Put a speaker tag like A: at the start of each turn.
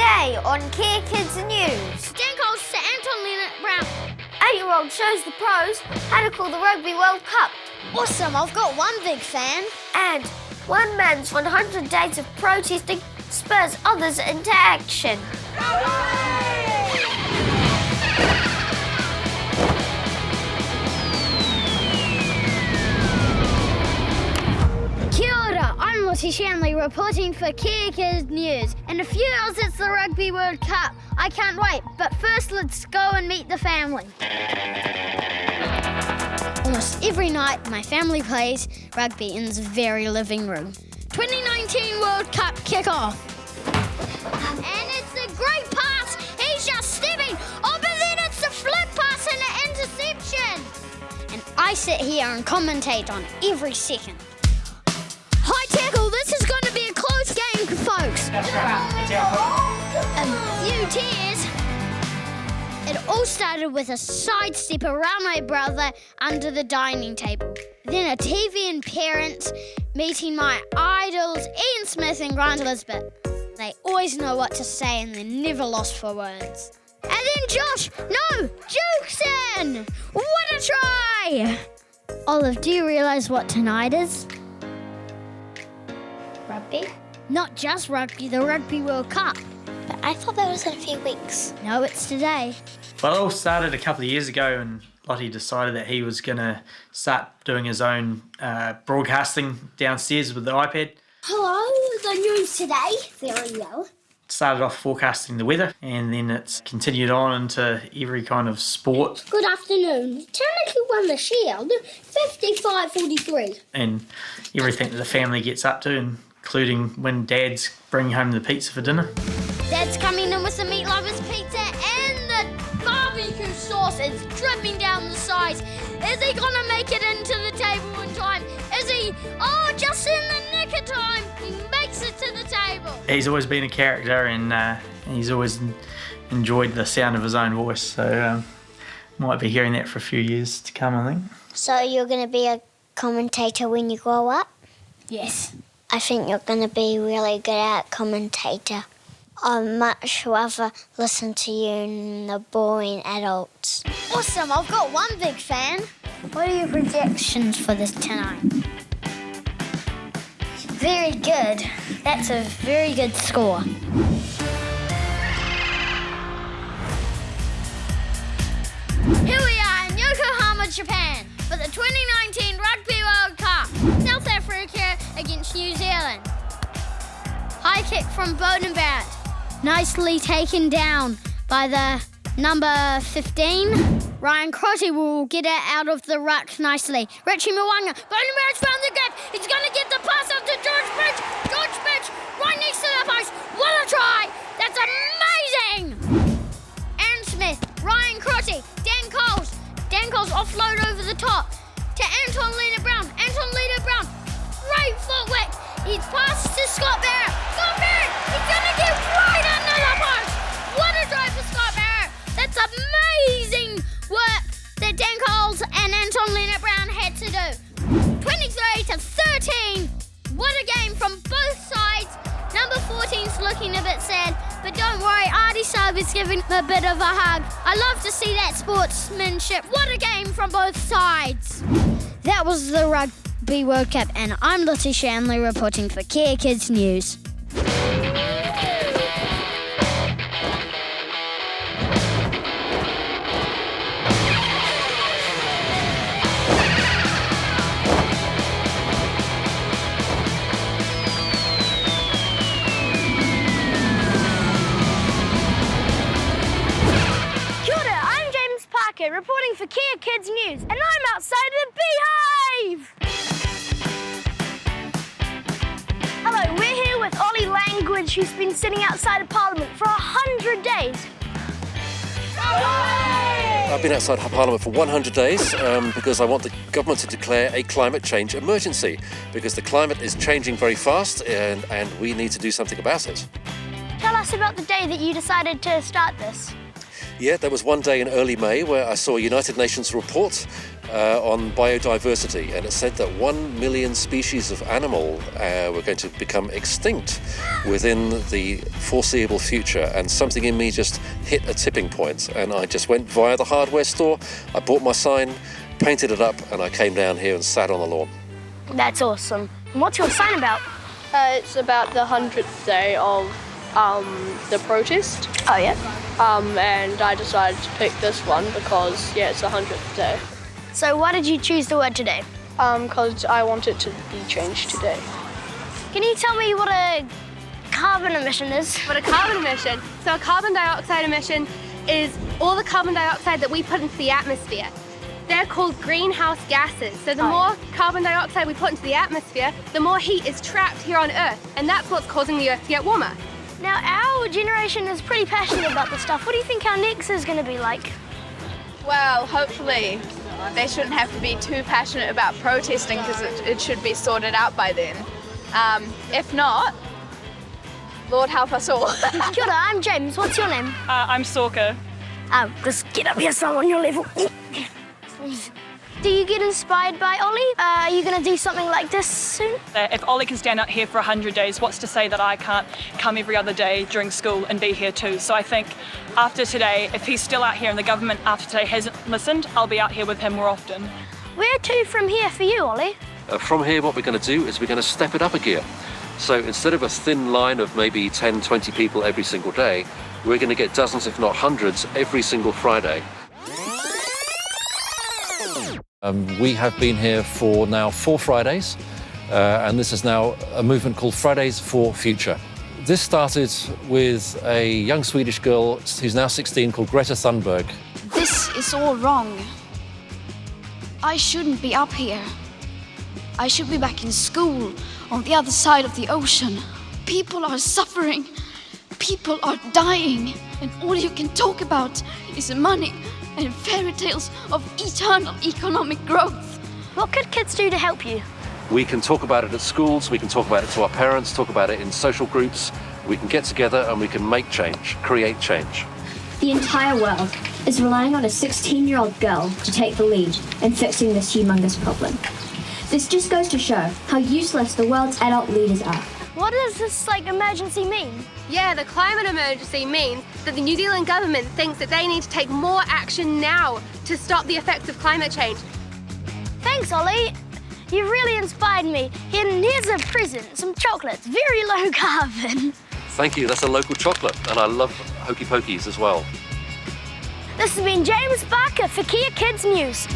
A: Today on Care Kids News.
B: Dan Coles to Anton Leonard Brown.
A: 8-year-old shows the pros how to call the Rugby World Cup.
B: Awesome, I've got one big fan.
A: And one man's 100 days of protesting spurs others into action.
B: Kia ora, I'm Lottie Shanley reporting for Care Kids News. In a few hours it's the Rugby World Cup. I can't wait, but first let's go and meet the family. Almost every night my family plays rugby in this very living room. 2019 World Cup kickoff. And it's a great pass. He's just stepping. Oh, but then it's a flip pass and an interception. And I sit here and commentate on every second. High tackle, this is going to be a close game, folks. A few tears. It all started with a sidestep around my brother under the dining table. Then a TV and parents meeting my idols Ian Smith and Grant Elizabeth. They always know what to say and they're never lost for words. And then Josh, no, Jukson! What a try! Olive, do you realise what tonight is?
A: Rugby?
B: Not just rugby, the Rugby World Cup.
A: But I thought that was in a few weeks.
B: No, it's today.
C: Well, it all started a couple of years ago and Lottie decided that he was going to start doing his own broadcasting downstairs with the iPad.
B: Hello, the news today. Very well.
C: Started off forecasting the weather and then it's continued on into every kind of sport.
B: Good afternoon. Technically won the Shield, 55-43.
C: And everything that the family gets up to, including when Dad's bringing home the pizza for dinner.
B: Dad's coming in with the meat lovers pizza and the barbecue sauce is dripping down the sides. Is he going to make it into the table in time? Is he? Oh, just in the nick of time. He makes it to the table.
C: He's always been a character and he's always enjoyed the sound of his own voice. So might be hearing that for a few years to come, I think.
A: So you're going to be a commentator when you grow up?
B: Yes.
A: I think you're going to be really good at commentator. I'd much rather listen to you than the boring adults.
B: Awesome, I've got one big fan. What are your projections for this tonight? Very good. That's a very good score. Here we are in Yokohama, Japan for the 2019 Rugby World Cup. South Africa against New Zealand. High kick from Bowden Barrett. Nicely taken down by the number 15. Ryan Crotty will get it out of the ruck nicely. Richie Mwanga. Bowden Barrett's found the gap. He's going to get the pass up to George Bridge. George Bridge right next to the post. What a try. That's amazing. Aaron Smith. Ryan Crotty. Dan Coles. Dan Coles offload over the top to Anton Leonard Brown. Anton Leonard Brown. Great footwork. He's passed to Scott Barrett. Scott Barrett, he's going to get right under the post. What a drive for Scott Barrett. That's amazing work that Dan Coles and Anton Leonard Brown had to do. 23-13. What a game from both sides. Number 14's looking a bit sad, but don't worry, Artie Saab is giving him a bit of a hug. I love to see that sportsmanship. What a game from both sides. That was the Rugby World Cup, and I'm Lottie Shanley reporting for Care Kids News.
A: Reporting for Care Kids News, and I'm outside the Beehive! Hello, we're here with Ollie Langridge, who's been sitting outside of Parliament for 100 days.
D: I've been outside Parliament for 100 days because I want the government to declare a climate change emergency because the climate is changing very fast and we need to do something about it.
A: Tell us about the day that you decided to start this.
D: Yeah, there was one day in early May where I saw a United Nations report on biodiversity, and it said that 1 million species of animal were going to become extinct within the foreseeable future, and something in me just hit a tipping point, and I just went via the hardware store, I bought my sign, painted it up, and I came down here and sat on the lawn.
B: That's awesome. And what's your sign about?
E: It's about the 100th day of the protest.
B: Oh, yeah?
E: And I decided to pick this one because, yeah, it's the 100th day.
B: So why did you choose the word today?
E: Because I want it to be changed today.
B: Can you tell me what a carbon emission is?
F: What a carbon emission? So a carbon dioxide emission is all the carbon dioxide that we put into the atmosphere. They're called greenhouse gases. So the more carbon dioxide we put into the atmosphere, the more heat is trapped here on Earth, and that's what's causing the Earth to get warmer.
B: Now, our generation is pretty passionate about this stuff. What do you think our next is going to be like?
G: Well, hopefully they shouldn't have to be too passionate about protesting because it should be sorted out by then. If not, Lord help us all.
B: Kia ora, I'm James. What's your name?
H: I'm Sorka.
B: Just get up here, so I'm on your level. Do you get inspired by Ollie? Are you going to do something like this soon?
H: If Ollie can stand out here for 100 days, what's to say that I can't come every other day during school and be here too? So I think after today, if he's still out here and the government after today hasn't listened, I'll be out here with him more often.
B: Where to from here for you, Ollie?
D: From here, what we're going to do is we're going to step it up a gear. So instead of a thin line of maybe 10, 20 people every single day, we're going to get dozens, if not hundreds, every single Friday. We have been here for now 4 Fridays, and this is now a movement called Fridays for Future. This started with a young Swedish girl who's now 16 called Greta Thunberg.
I: This is all wrong. I shouldn't be up here. I should be back in school on the other side of the ocean. People are suffering. People are dying. And all you can talk about is money and fairy tales of eternal economic growth.
B: What could kids do to help you?
D: We can talk about it at schools, we can talk about it to our parents, talk about it in social groups. We can get together and we can make change, create change.
J: The entire world is relying on a 16-year-old girl to take the lead in fixing this humongous problem. This just goes to show how useless the world's adult leaders are.
B: What does this, emergency mean?
F: Yeah, the climate emergency means that the New Zealand government thinks that they need to take more action now to stop the effects of climate change.
B: Thanks, Ollie. You really inspired me. And here's a present, some chocolates, very low carbon.
D: Thank you, that's a local chocolate, and I love Hokey Pokeys as well.
B: This has been James Barker for Kia Kids News.